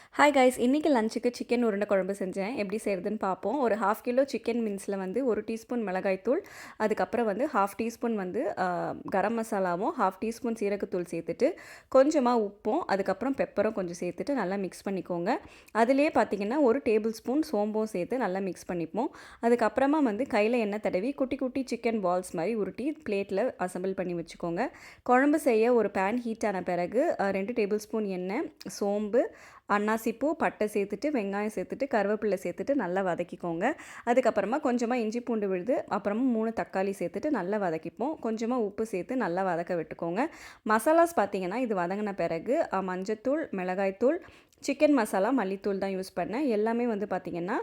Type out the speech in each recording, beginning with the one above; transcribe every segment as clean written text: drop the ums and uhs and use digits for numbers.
Hi guys, இன்றைக்கி லஞ்சுக்கு chicken உருண்டை குழம்பு செஞ்சேன். எப்படி செய்கிறதுன்னு பார்ப்போம். ஒரு 1/2 கிலோ சிக்கன் மின்ஸில் வந்து 1 டீஸ்பூன் மிளகாய்த்தூள், அதுக்கப்புறம் வந்து 1/2 டீஸ்பூன் வந்து கரம் மசாலாவும், 1/2 டீஸ்பூன் சீரகத்தூள் சேர்த்துட்டு, கொஞ்சமாக உப்பும், அதுக்கப்புறம் பெப்பரும் கொஞ்சம் சேர்த்துட்டு நல்லா மிக்ஸ் பண்ணிக்கோங்க. அதுலேயே பார்த்தீங்கன்னா 1 டேபிள் ஸ்பூன் சோம்பும் சேர்த்து நல்லா மிக்ஸ் பண்ணிப்போம். அதுக்கப்புறமா வந்து கையில் எண்ணெய் தடவி குட்டி குட்டி சிக்கன் பால்ஸ் மாதிரி உருட்டி பிளேட்டில் அசம்பிள் பண்ணி வச்சுக்கோங்க. குழம்பு செய்ய ஒரு பேன் ஹீட் ஆன பிறகு 2 டேபிள் ஸ்பூன் எண்ணெய், சோம்பு, அன்னாசிப்பூ, பட்டை சேர்த்துட்டு, வெங்காயம் சேர்த்துட்டு, கருவேப்பிலை சேர்த்துட்டு நல்லா வதக்கிக்கோங்க. அதுக்கப்புறமா கொஞ்சமாக இஞ்சி பூண்டு விழுது, அப்புறமா 3 தக்காளி சேர்த்துட்டு நல்லா வதக்கிப்போம். கொஞ்சமாக உப்பு சேர்த்து நல்லா வதக்க விட்டுக்கோங்க. மசாலாஸ் பார்த்திங்கன்னா இது வதங்கின பிறகு மஞ்சத்தூள், மிளகாய்த்தூள், சிக்கன் மசாலா, மல்லித்தூள் தான் யூஸ் பண்ணேன். எல்லாமே வந்து பார்த்திங்கன்னா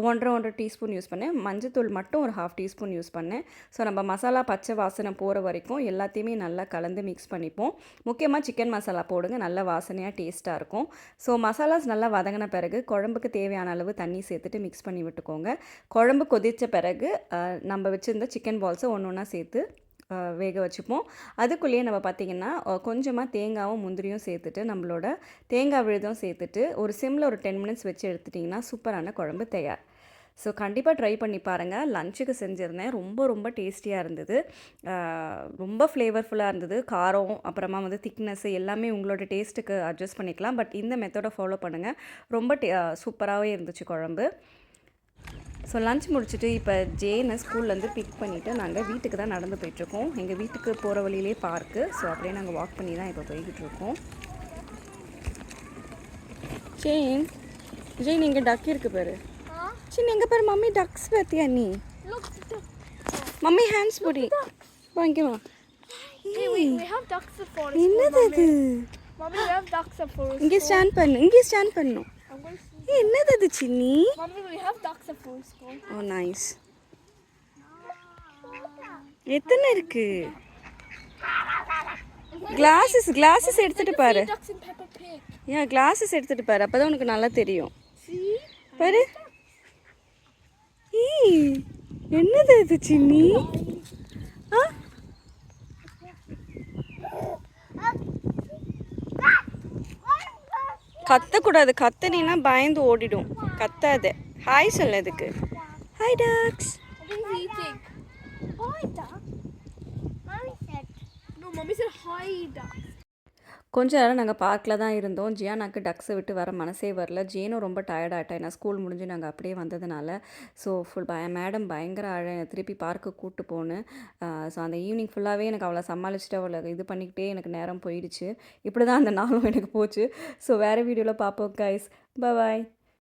1.5 டீஸ்பூன் யூஸ் பண்ணேன். மஞ்சத்தூள் மட்டும் ஒரு 1/2 டீஸ்பூன் யூஸ் பண்ணேன். ஸோ நம்ம மசாலா பச்சை வாசனை போகிற வரைக்கும் எல்லாத்தையுமே நல்லா கலந்து மிக்ஸ் பண்ணிப்போம். முக்கியமாக சிக்கன் மசாலா போடுங்க, நல்ல வாசனையாக டேஸ்ட்டாக இருக்கும். ஸோ மசாலாஸ் நல்லா வதங்கின பிறகு குழம்புக்கு தேவையான அளவு தண்ணி சேர்த்துட்டு மிக்ஸ் பண்ணி விட்டுக்கோங்க. குழம்பு கொதித்த பிறகு நம்ம வச்சுருந்த சிக்கன் பால்ஸை ஒன்று ஒன்றா சேர்த்து வேக வச்சுப்போம். அதுக்குள்ளேயே நம்ம பார்த்திங்கன்னா கொஞ்சமாக தேங்காயும் முந்திரியும் சேர்த்துட்டு, நம்மளோட தேங்காய் விழுதும் சேர்த்துட்டு ஒரு சிம்மில் ஒரு 10 மினிட்ஸ் வச்சு எடுத்துட்டிங்கன்னா சூப்பரான குழம்பு தயார். ஸோ கண்டிப்பாக ட்ரை பண்ணி பாருங்கள். லஞ்சுக்கு செஞ்சுருந்தேன். ரொம்ப டேஸ்டியாக இருந்தது. ரொம்ப ஃப்ளேவர்ஃபுல்லாக இருந்தது. காரம், அப்புறமா வந்து திக்னஸ்ஸு எல்லாமே உங்களோட டேஸ்ட்டுக்கு அட்ஜஸ்ட் பண்ணிக்கலாம். பட் இந்த மெத்தடை ஃபாலோ பண்ணுங்கள். ரொம்ப சூப்பராகவே இருந்துச்சு குழம்பு. ஸோ லஞ்ச் முடிச்சுட்டு இப்போ ஜேனை ஸ்கூல்லேருந்து பிக் பண்ணிவிட்டு நாங்கள் வீட்டுக்கு தான் நடந்து போயிட்டுருக்கோம். எங்கள் வீட்டுக்கு போகிற வழியிலே பார்க்கு. ஸோ அப்படியே நாங்கள் வாக் பண்ணி தான் இப்போ போய்கிட்டு இருக்கோம். ஜெயின் இங்கே டக் இருக்குது பாரு. சின்ன எங்கே பாரு மம்மி, டக்ஸ் பார்த்தியா நீ? மம்மி ஹேண்ட்ஸ் பொடி வாங்கிக்கவா? என்னது அது? இங்கே ஸ்டாண்ட் பண்ணு, இங்கே ஸ்டாண்ட் பண்ணும். என்னது அது சின்னி? ஓ நைஸ். எத்தனை இருக்கு? கிளாஸஸ் எடுத்துட்டு பாரு. ஏன் கிளாஸஸ் எடுத்துட்டு பாரு, அப்பதான் உனக்கு நல்லா தெரியும். பாரு. என்னது அது சின்னி? கத்தக்கூடாது, கத்தனா பயந்து ஓடிடும். கத்தாத. ஹாய் சொல்ல அதுக்கு. Hi dogs. கொஞ்ச நேரம் நாங்கள் பார்க்கில் தான் இருந்தோம். ஜியானாக்கு டக்ஸை விட்டு வர மனசே வரல. ஜேனும் ரொம்ப டயர்டாகிட்டா. ஏன்னா ஸ்கூல் முடிஞ்சு நாங்கள் அப்படியே வந்ததுனால. ஸோ மேடம் பயங்கர திருப்பி பார்க்கு கூப்பிட்டு போனேன். ஸோ அந்த ஈவினிங் ஃபுல்லாகவே எனக்கு அவளை சமாளிச்சுட்டு அவளை இது பண்ணிக்கிட்டே எனக்கு நேரம் போயிடுச்சு. இப்படி தான் அந்த நாளும் எனக்கு போச்சு. ஸோ வேறு வீடியோவில் பார்ப்போம் கைஸ். பாய்.